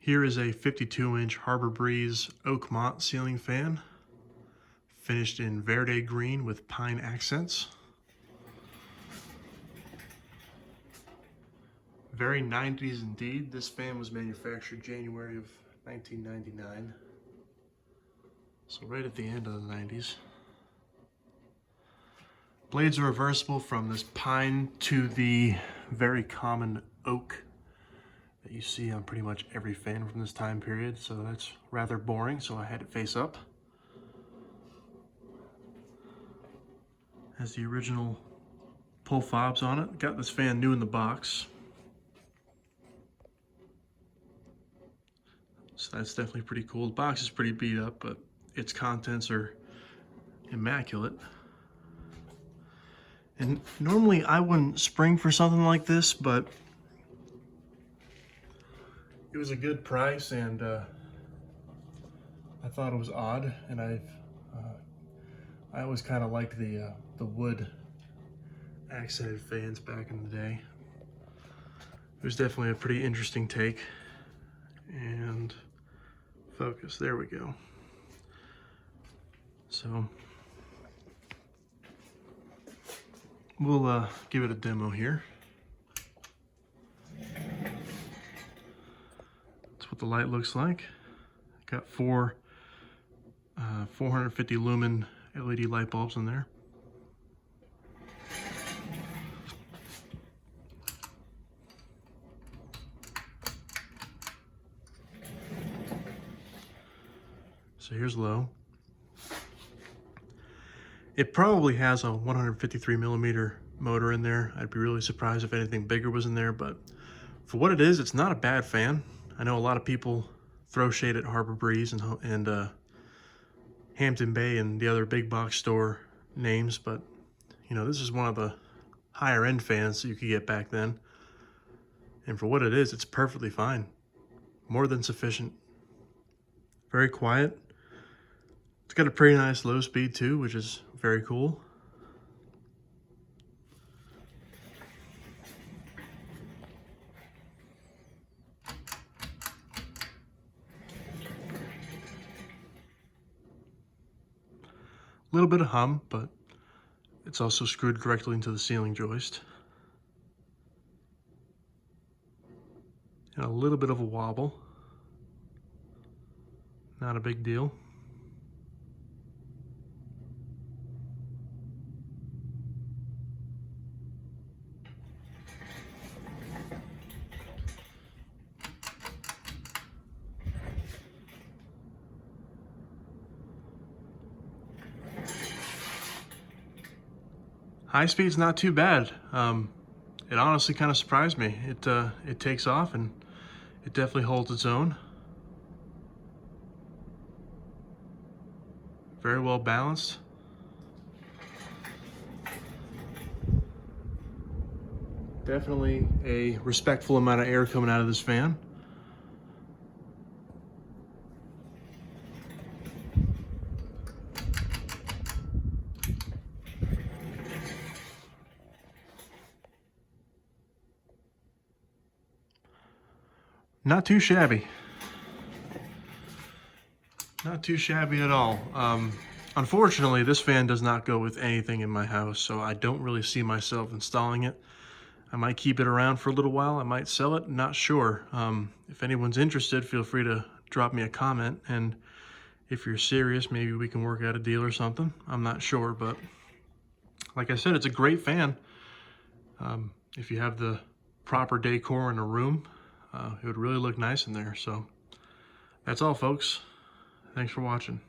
Here is a 52-inch Harbor Breeze Oakmont ceiling fan, finished in Verde green with pine accents. Very 90s indeed. This fan was manufactured January of 1999. So right at the end of the 90s. Blades are reversible from this pine to the very common oak that you see on pretty much every fan from this time period. So that's rather boring, so I had it face up. Has the original pull fobs on it. Got this fan new in the box. So that's definitely pretty cool. The box is pretty beat up, but its contents are immaculate. And normally I wouldn't spring for something like this, but it was a good price, and I thought it was odd. And I always kind of liked the wood accented fans back in the day. It was definitely a pretty interesting take. And focus, there we go. So we'll give it a demo here. That's what the light looks like. Got four 450 lumen LED light bulbs in there. So here's low. It probably has a 153 millimeter motor in there. I'd be really surprised if anything bigger was in there, but for what it is, it's not a bad fan. I know a lot of people throw shade at Harbor Breeze and Hampton Bay and the other big box store names, but you know, this is one of the higher end fans that you could get back then. And for what it is, it's perfectly fine. More than sufficient. Very quiet. It's got a pretty nice low speed too, which is very cool. A little bit of hum, but it's also screwed directly into the ceiling joist. And a little bit of a wobble. Not a big deal. High speed's not too bad. It honestly kind of surprised me. It takes off and it definitely holds its own. Very well balanced. Definitely a respectful amount of air coming out of this fan. Not too shabby. Not too shabby at all. Unfortunately, this fan does not go with anything in my house, so I don't really see myself installing it. I might keep it around for a little while. I might sell it, not sure. If anyone's interested, feel free to drop me a comment, and if you're serious, maybe we can work out a deal or something. I'm not sure, but like I said, it's a great fan. If you have the proper decor in a room, it would really look nice in there. So that's all, folks. Thanks for watching.